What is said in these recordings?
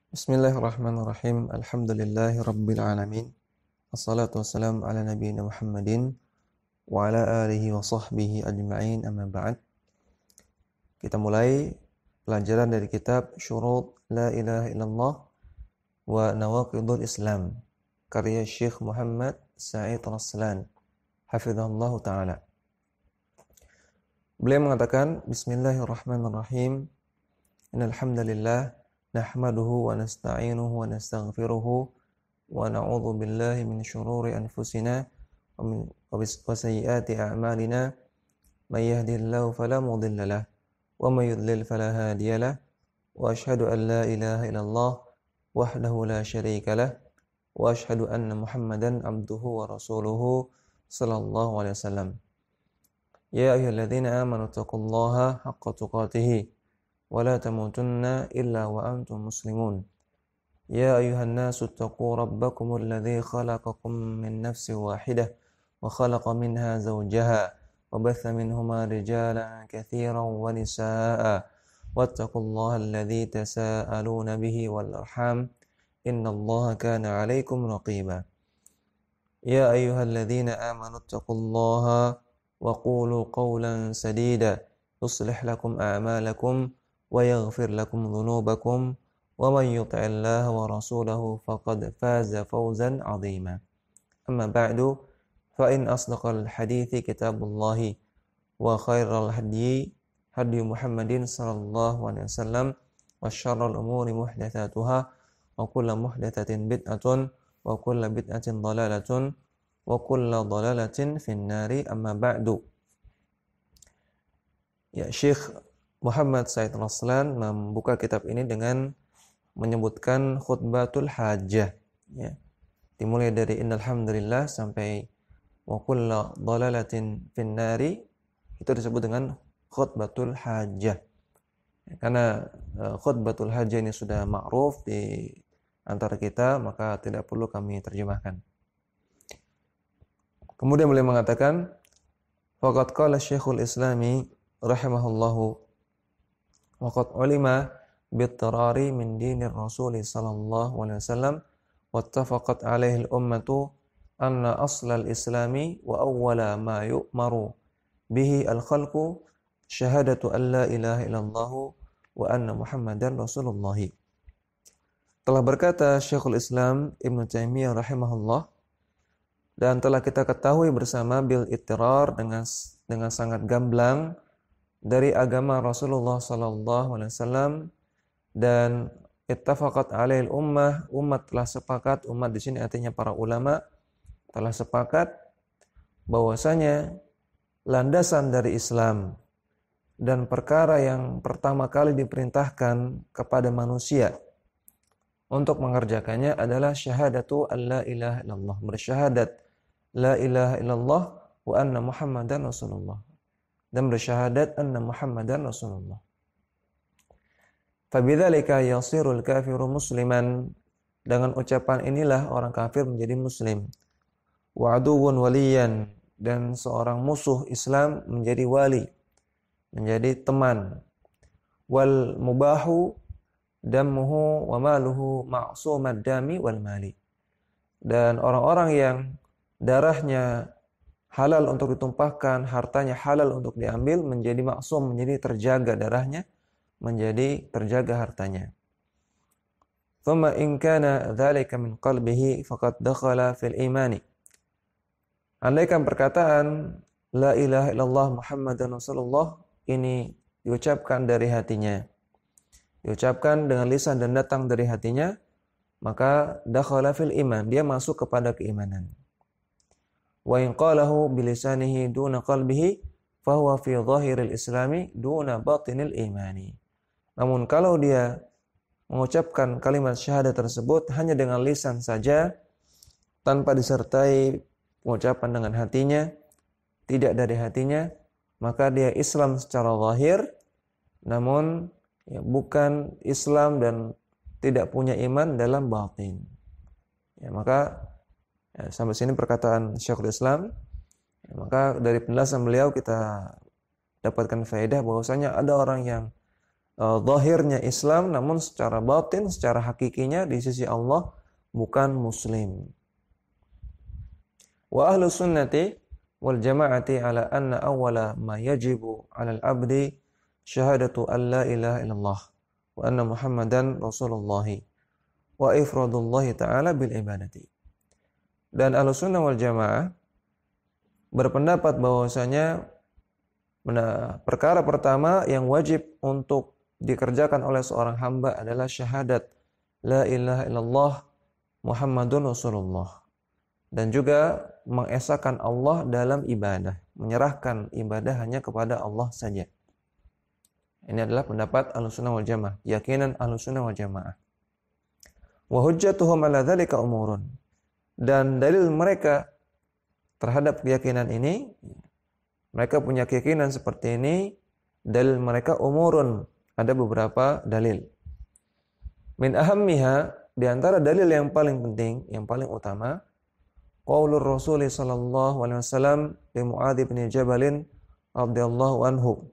Bismillahirrahmanirrahim. Alhamdulillahi rabbil alamin. Assalatu wassalamu ala nabiyyina Muhammadin wa ala alihi wa sahbihi ajma'in, amma ba'd. Kita mulai pelajaran dari kitab Syurut La ilaha illallah wa Nawaqidul Islam, karya Syekh Muhammad Sa'id Raslan, hafizahullah ta'ala. Beliau mengatakan, Bismillahirrahmanirrahim. Innal hamdalillah nahmaduhu wa nasta'inuhu wa nastaghfiruhu wa na'udzu billahi min syururi anfusina wa sayyiati a'malina. May yahdihillahu fala mudilla lahu wa may yudlil fala hadiya lahu. Wa asyhadu an la ilaha illallah wahdahu la syarika lahu wa asyhadu anna Muhammadan abduhu wa rasuluhu sallallahu alaihi wasallam. Ya ayyuhalladzina amanu taqullaha haqqa tuqatih ولا تموتن إلا وأنتم مسلمون. يا أيها الناس اتقوا ربكم الذي خلقكم من نفس واحدة وخلق منها زوجها وبث منهما رجالا كثيرا ونساء واتقوا الله الذي تساءلون به والأرحام إن الله كان عليكم رقيبا. يا أيها الذين آمنوا اتقوا الله وقولوا قولا سديدا يصلح لكم أعمالكم ويغفر لكم ذنوبكم ومن يطع الله ورسوله فقد فاز فوزا عظيما. أما بعد فإن أصدق الحديث كتاب الله وخير الهدي هدي محمد صلى الله عليه وسلم وشر الأمور محدثاتها وكل محدثة بدعة وكل بدعة ضلالة وكل ضلالة في النار. أما بعد. Ya, Syekh Muhammad Sa'id Raslan membuka kitab ini dengan menyebutkan khutbatul hajah, ya. Dimulai dari innal hamdalillah sampai wa kullu dhalalatin finnari, itu disebut dengan khutbatul hajah. Ya, karena khutbatul hajah ini sudah ma'ruf di antara kita, maka tidak perlu kami terjemahkan. Kemudian beliau mengatakan, faqad qala Syekhul Islami rahimahullahu waqad ulima bittarari min dinir Rasul sallallahu alaihi wasallam wattafaqat alaihi al-ummatu anna aslal islami wa awwala ma yu'maru bihi al-khalqu syahadatu an la ilaha illallah wa anna Muhammadan Rasulullah. Telah berkata Syekhul Islam Ibnu Taimiyah rahimahullah, dan telah kita ketahui bersama bil ittirar dengan sangat gamblang dari agama Rasulullah sallallahu alaihi wasallam, dan ittafaqat alaihil umat telah sepakat, umat di sini artinya para ulama telah sepakat bahwasanya landasan dari Islam dan perkara yang pertama kali diperintahkan kepada manusia untuk mengerjakannya adalah syahadatu alla ilaha illallah, bersyahadat la ilaha illallah wa anna Muhammadan Rasulullah, dan bersyahadat anna Muhammadan Rasulullah. Fabidzalika yasirul kafiru musliman, dengan ucapan inilah orang kafir menjadi muslim. Wa aduwwun waliyan, dan seorang musuh Islam menjadi wali, menjadi teman. Wal mubahu dammuhu wa maluhu ma'sumad dami wal mali, dan orang-orang yang darahnya halal untuk ditumpahkan, hartanya halal untuk diambil, menjadi maksum, menjadi terjaga darahnya, menjadi terjaga hartanya. Thumma in kana dzalika min qalbihi faqad dakhala fil imani. Andaikan perkataan la ilaha illallah Muhammadan Rasulullah ini diucapkan dari hatinya, diucapkan dengan lisan dan datang dari hatinya, maka dakhala fil iman, dia masuk kepada keimanan. Wa in qalahu bilisanihi duna qalbihi fahuwa fi dhahiril islami duna batinil imani. Namun kalau dia mengucapkan kalimat syahadat tersebut hanya dengan lisan saja, tanpa disertai pengucapan dengan hatinya, tidak dari hatinya, maka dia Islam secara zahir, namun ya, bukan Islam dan tidak punya iman dalam batin. Ya, maka sampai sini perkataan Syekhul Islam. Maka dari penjelasan beliau kita dapatkan faedah bahwasanya ada orang yang zahirnya Islam, namun secara batin, secara hakikinya di sisi Allah bukan muslim. Wa ahlu sunnati wal jama'ati ala anna awwala ma yajibu 'ala al-'abdi syahadatu an la ilaha illallah wa anna Muhammadan Rasulullah wa ifradullahi ta'ala bil ibadati. Dan ahlu sunnah wal jamaah berpendapat bahwasanya perkara pertama yang wajib untuk dikerjakan oleh seorang hamba adalah syahadat la ilaha illallah Muhammadun Rasulullah, dan juga mengesahkan Allah dalam ibadah, menyerahkan ibadah hanya kepada Allah saja. Ini adalah pendapat Ahlussunnah wal Jamaah, keyakinan Ahlussunnah wal Jamaah. Wa hujjatuhum ala dzalika umurun. Dan dalil mereka terhadap keyakinan ini, mereka punya keyakinan seperti ini, dalil mereka umurun, ada beberapa dalil. Min ahammiha, di antara dalil yang paling penting, yang paling utama, qaulur Rasul sallallahu alaihi wasallam li Muadz bin Jabal radhiyallahu anhu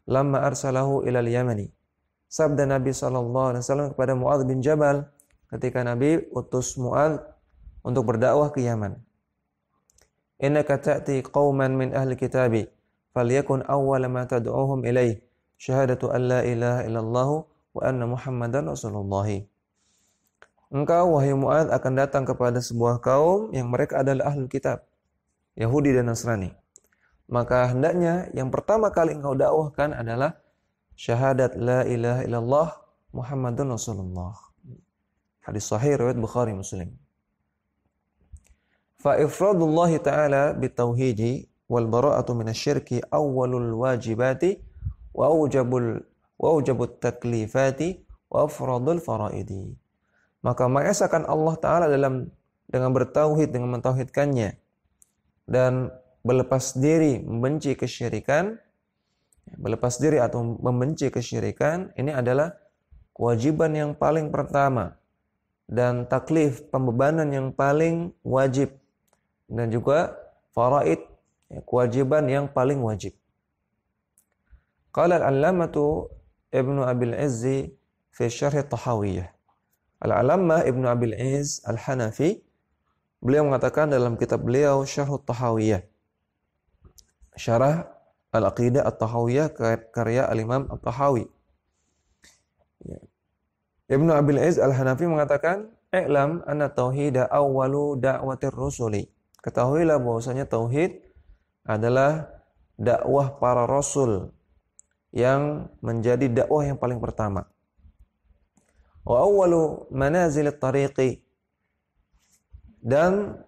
lamma arsalahu ila al-Yamani. Sabda Nabi sallallahu alaihi wasallam kepada Muadz bin Jabal ketika Nabi utus Muadz untuk berdakwah ke Yaman. Innaka ta'ti qauman min ahli kitabi falyakun awwala ma tad'uuhum ilaih syahadatu an la ilaha illallah wa anna Muhammadan Rasulullah. Engkau wahai Muadz akan datang kepada sebuah kaum yang mereka adalah ahli kitab, Yahudi dan Nasrani. Maka hendaknya yang pertama kali engkau dakwahkan adalah syahadat la ilaha illallah Muhammadun Rasulullah. Hadis sahih riwayat Bukhari Muslim. Fa ifradullah ta'ala bitauhidi wal bara'atu minasyirki awwalul wajibati wa awjabut taklifati wa afradul faraidi. Maka mengesahkan Allah Ta'ala dengan bertauhid, dengan mentauhidkannya, dan berlepas diri membenci kesyirikan, berlepas diri atau membenci kesyirikan, ini adalah kewajiban yang paling pertama, dan taklif, pembebanan yang paling wajib, dan juga faraid, kewajiban yang paling wajib. Qala al-allamatu Ibnu Abil Izzi fi syarh Tahawiyah. Al-Allamah Ibnu Abil Izz Al-Hanafi, beliau mengatakan dalam kitab beliau Syarh Tahawiyah, Syarah Al-Aqidah At-Tahawiyah, karya Al-Imam At-Tahawi. Ibnu Abil Izz Al-Hanafi mengatakan, "I'lam anna tauhida awwalu da'watir rusuli." Ketahuilah bahwasanya tauhid adalah dakwah para rasul, yang menjadi dakwah yang paling pertama. Wa awwalu manazilit tariqi, dan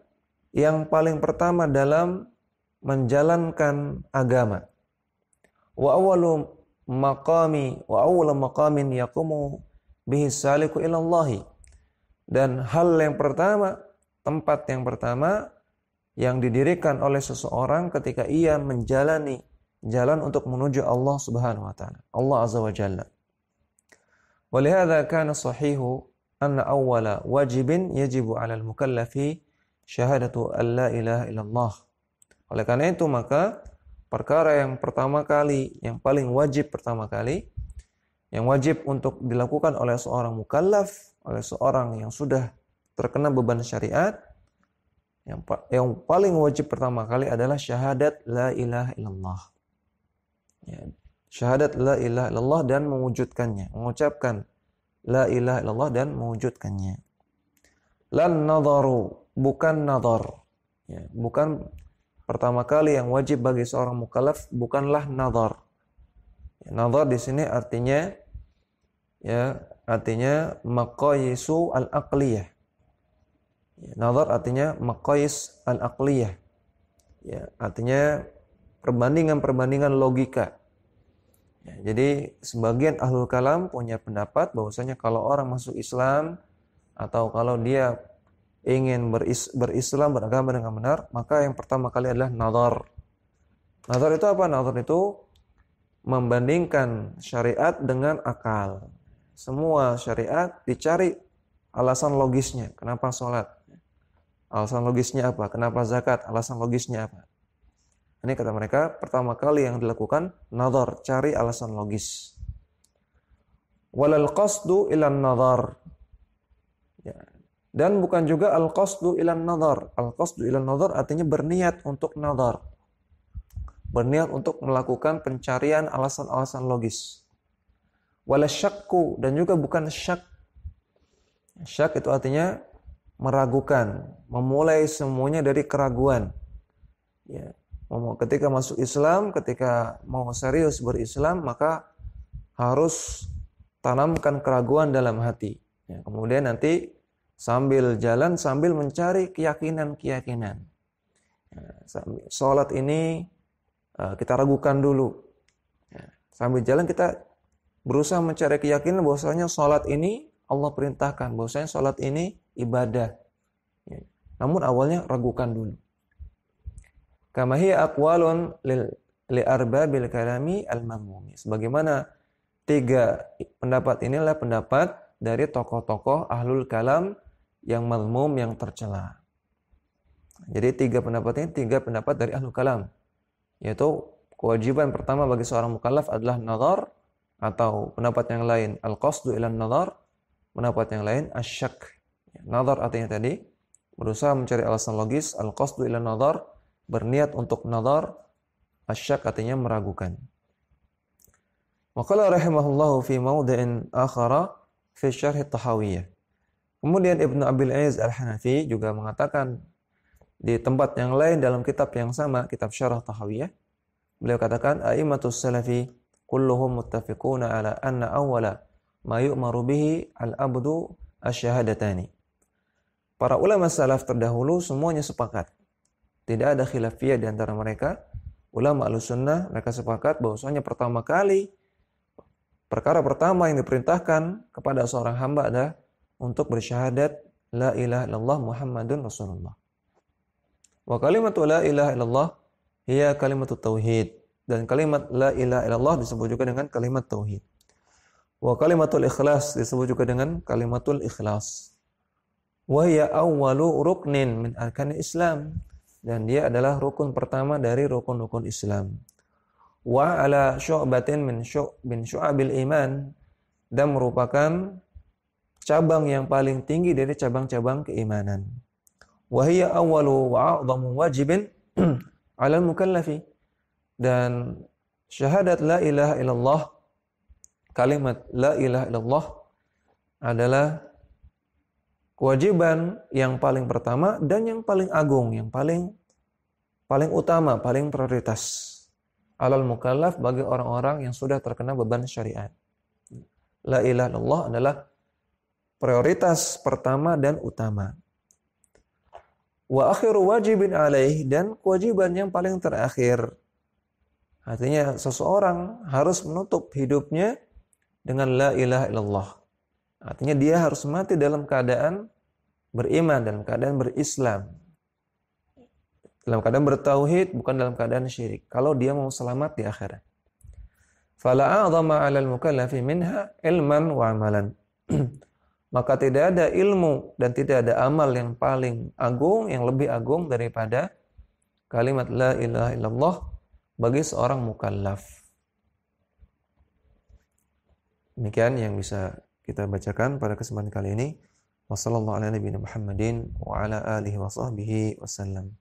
yang paling pertama dalam menjalankan agama. Wa awwalu maqamin yaqumu bihi saliku ila Allah, dan hal yang pertama, tempat yang pertama yang didirikan oleh seseorang ketika ia menjalani jalan untuk menuju Allah Subhanahu wa taala, Allah Azza wa Jalla. ولهذا كان الصحيح أن أول واجب يجب على المكلف شهادة أن لا إله إلا الله. Oleh karena itu maka perkara yang pertama kali, yang paling wajib pertama kali, yang wajib untuk dilakukan oleh seorang mukallaf, oleh seorang yang sudah terkena beban syariat, yang paling wajib pertama kali adalah syahadat la ilaha illallah. Ya, syahadat la ilaha illallah dan mewujudkannya, mengucapkan la ilaha illallah dan mewujudkannya. Lan nadharu, bukan nadhar. Ya, bukan pertama kali yang wajib bagi seorang mukallaf bukanlah nadhar. Ya, nadhar di sini artinya maqayisu al-aqliyah. Ya, nadhar artinya maqayis al-aqliyah. Ya, artinya perbandingan-perbandingan logika. Ya, jadi sebagian ahlul kalam punya pendapat bahwasanya kalau orang masuk Islam atau kalau dia ingin berislam, beragama dengan benar, maka yang pertama kali adalah nadhar. Nadhar itu apa? Nadhar itu membandingkan syariat dengan akal. Semua syariat dicari alasan logisnya. Kenapa sholat? Alasan logisnya apa? Kenapa zakat? Alasan logisnya apa? Ini kata mereka, pertama kali yang dilakukan nadhar, cari alasan logis. walal qasdu ilan nadhar. Ya. Dan bukan juga al-qasdu ilan nadhar. Al-qasdu ilan nadhar artinya berniat untuk nadhar. Berniat untuk melakukan pencarian alasan-alasan logis. Wala syakku, dan juga bukan syak. Syak itu artinya meragukan, memulai semuanya dari keraguan. Ya. Ketika masuk Islam, ketika mau serius berislam, maka harus tanamkan keraguan dalam hati. Ya, kemudian nanti sambil jalan, sambil mencari keyakinan-keyakinan. Ya, sholat ini kita ragukan dulu. Ya, sambil jalan kita berusaha mencari keyakinan bahwasanya sholat ini Allah perintahkan, bahwasanya sholat ini ibadah. Ya, namun awalnya ragukan dulu. Kama hiya aqwalun li arbabil kalami al-mamumi. Sebagaimana 3 pendapat inilah pendapat dari tokoh-tokoh ahlul kalam yang mazmum, yang tercela. Jadi 3 pendapat ini 3 pendapat dari ahlul kalam. Yaitu kewajiban pertama bagi seorang mukallaf adalah nazar, atau pendapat yang lain al-qasdu ilan nazar, pendapat yang lain asyak. Nazar artinya tadi berusaha mencari alasan logis, al-qasdu ilan nazar berniat untuk nazar, asyak artinya meragukan. Wa qala rahimahullahu fi mawdi'in akhara fi syarh at-Tahawiyah. Kemudian Ibnu Abil Aiz Al-Hanafi juga mengatakan di tempat yang lain dalam kitab yang sama, kitab Syarah Tahawiyah, beliau katakan a'immatus salafi kulluhum muttafiquna ala anna awwala ma yu'maru bihi al-abdu asy-syahadatani. Para ulama salaf terdahulu semuanya sepakat. Tidak ada khilafiyah di antara mereka. Ulama Ahlussunnah mereka sepakat bahwasanya pertama kali perkara pertama yang diperintahkan kepada seorang hamba adalah untuk bersyahadat la ilaha illallah Muhammadun Rasulullah. Wa kalimatu la ilaha illallah hiya kalimatut tauhid, dan kalimat la ilaha illallah disebut juga dengan kalimat tauhid. Wa kalimatul ikhlas disebut juga dengan kalimatul ikhlas. Wa hiya awwalu ruknin min arkanil Islam, dan dia adalah rukun pertama dari rukun-rukun Islam. Wa ala syu'batin min syu'abil iman, dan merupakan cabang yang paling tinggi dari cabang-cabang keimanan. Wa hiya awwalu wa a'dhamu wajibin 'alal mukallafi, dan syahadat la ilaha illallah, kalimat la ilaha illallah adalah kewajiban yang paling pertama dan yang paling agung, yang paling utama, paling prioritas. Alal mukallaf, bagi orang-orang yang sudah terkena beban syariat. La ilaha illallah adalah prioritas pertama dan utama. Wa akhiru wajibin alaih, dan kewajiban yang paling terakhir. Artinya seseorang harus menutup hidupnya dengan la ilaha illallah. Artinya dia harus mati dalam keadaan beriman, dalam keadaan berislam, dalam keadaan bertauhid, bukan dalam keadaan syirik, kalau dia mau selamat di akhirat. Fala a'dhama 'alal mukallafi minha ilman wa amalan. Maka tidak ada ilmu dan tidak ada amal yang paling agung, yang lebih agung daripada kalimat la ilaha illallah bagi seorang mukallaf. Demikian yang bisa kita bacakan pada kesempatan kali ini. Wassallallahu ala nabiyina Muhammadin wa ala alihi wa sahbihi wasallam.